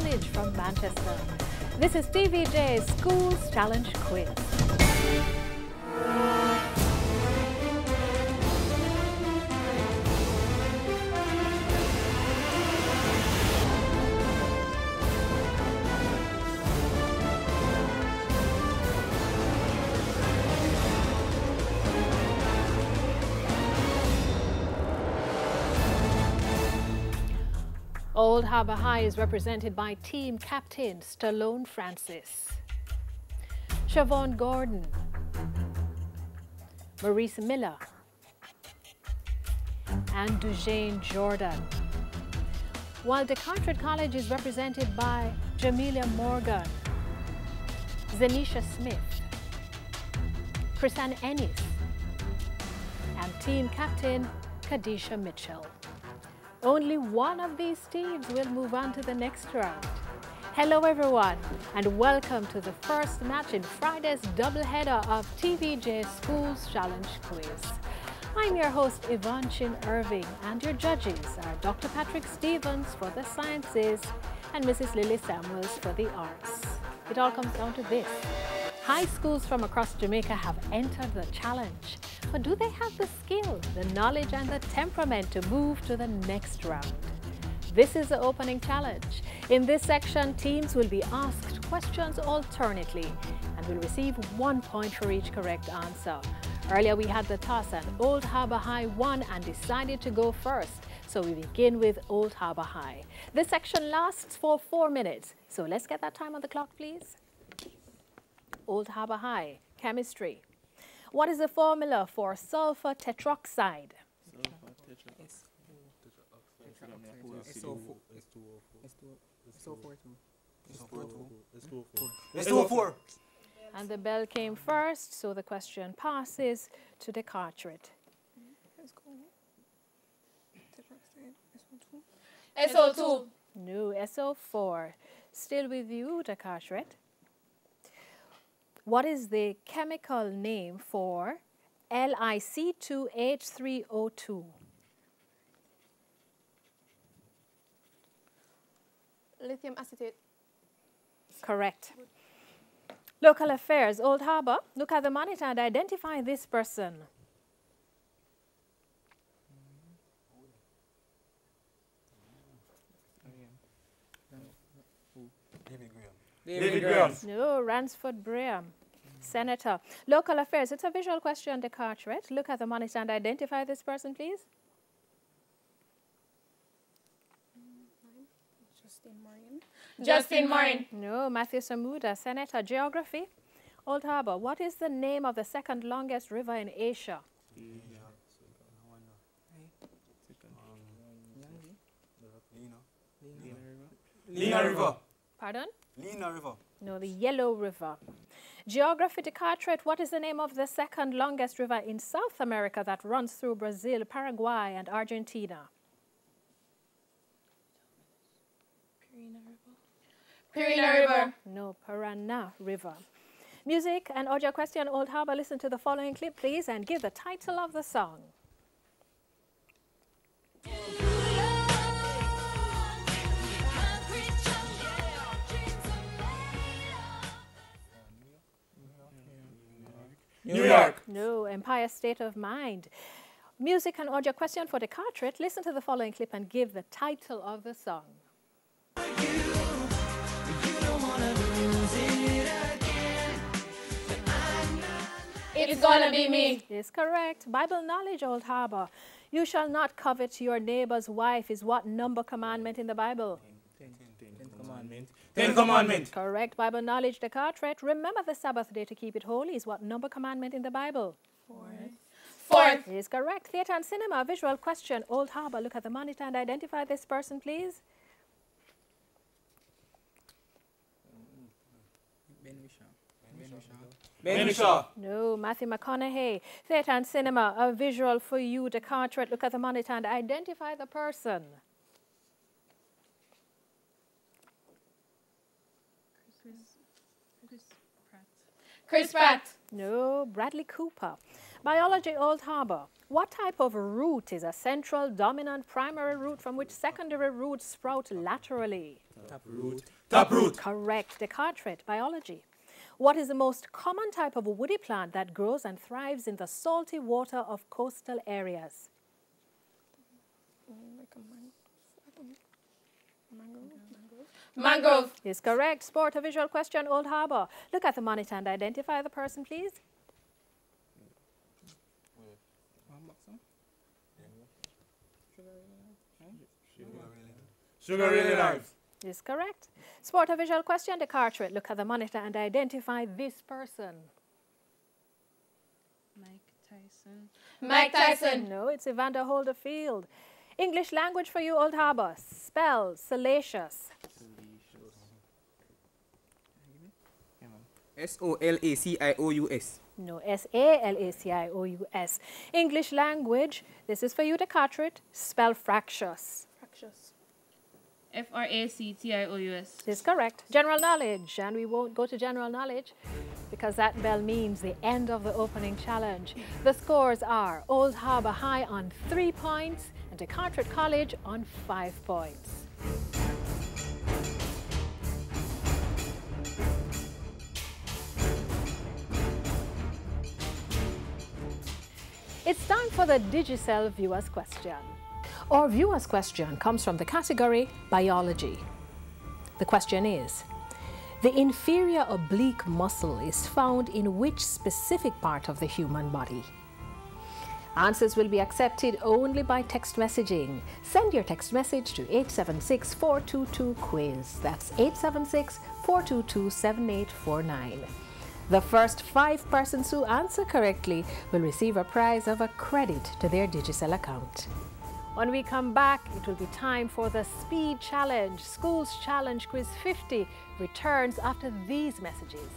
message from Manchester. This is TVJ's Schools Challenge Quiz. Old Harbour High is represented by team captain Stallone Francis, Siobhan Gordon, Maurice Miller, and Dujane Jordan. While DeCarteret College is represented by Jamelia Morgan, Zenisha Smith, Chrisanne Ennis, and team captain Kadisha Mitchell. Only one of these teams will move on to the next round. Hello everyone, and welcome to the first match in Friday's doubleheader of TVJ Schools Challenge Quiz. I'm your host Yvonne Chin Irving, and your judges are Dr. Patrick Stevens for the sciences and Mrs. Lily Samuels for the arts. It all comes down to this. High schools from across Jamaica have entered the challenge, but do they have the skill, the knowledge and the temperament to move to the next round? This is the opening challenge. In this section, teams will be asked questions alternately and will receive 1 point for each correct answer. Earlier we had the toss and Old Harbour High won and decided to go first. So we begin with Old Harbour High. This section lasts for 4 minutes. So let's get that time on the clock, please. Old Harbour High, chemistry. What is the formula for sulfur tetroxide? SO4. And the bell came first, so the question passes to DeCarteret. SO2. No, SO4. Still with you, DeCarteret. What is the chemical name for LiC2H3O2? Lithium acetate. Correct. Local affairs, Old Harbour. Look at the monitor and identify this person. David Graham. No, Ransford Graham. Senator. Local affairs. It's a visual question, DeCarteret. Look at the monitor and identify this person, please. Justin Morin. No, Matthew Samuda. Senator. Geography. Old Harbour. What is the name of the second longest river in Asia? Lena River. Pardon? Lena River. No, the Yellow River. Geography, DeCarteret. What is the name of the second longest river in South America that runs through Brazil, Paraguay, and Argentina? Pirina River. No, Parana River. Music and audio question, Old Harbour. Listen to the following clip, please, and give the title of the song. New York. No, Empire State of Mind. Music and audio question for DeCarteret. Listen to the following clip and give the title of the song. It's gonna be me. Is correct. Bible knowledge, Old Harbour. You shall not covet your neighbor's wife is what number commandment in the Bible? 10 Commandments. Correct. Bible knowledge, DeCarteret. Remember the Sabbath day to keep it holy is what number commandment in the Bible? Fourth. Is correct. Theatre and cinema, visual question. Old Harbour, look at the monitor and identify this person, please. Ben Shaw. No, Matthew McConaughey. Theatre and cinema, a visual for you, DeCarteret. Look at the monitor and identify the person. Chris Pratt. No, Bradley Cooper. Biology, Old Harbour. What type of root is a central, dominant, primary root from which secondary roots sprout laterally? Taproot. Taproot. Correct. DeCarteret, biology. What is the most common type of woody plant that grows and thrives in the salty water of coastal areas? Mangrove. Is correct. Sport, a visual question, Old Harbour. Look at the monitor and identify the person, please. Sugar really life. Is correct. Sport, a visual question, DeCarteret. Look at the monitor and identify this person. Mike Tyson. Mike Tyson. No, it's Evander Holderfield. English language for you, Old Harbour. Spell salacious. S-O-L-A-C-I-O-U-S. No, S-A-L-A-C-I-O-U-S. English language, this is for you, DeCarteret. Spell fractious. Fractious. F-R-A-C-T-I-O-U-S. This is correct. General knowledge, and we won't go to general knowledge because that bell means the end of the opening challenge. The scores are Old Harbour High on 3 points and DeCarteret College on 5 points. It's time for the Digicel Viewers Question. Our viewers' question comes from the category Biology. The question is, the inferior oblique muscle is found in which specific part of the human body? Answers will be accepted only by text messaging. Send your text message to 876-422-QUIZ. That's 876-422-7849. The first 5 persons who answer correctly will receive a prize of a credit to their Digicel account. When we come back, it will be time for the Speed Challenge. Schools Challenge Quiz 50 returns after these messages.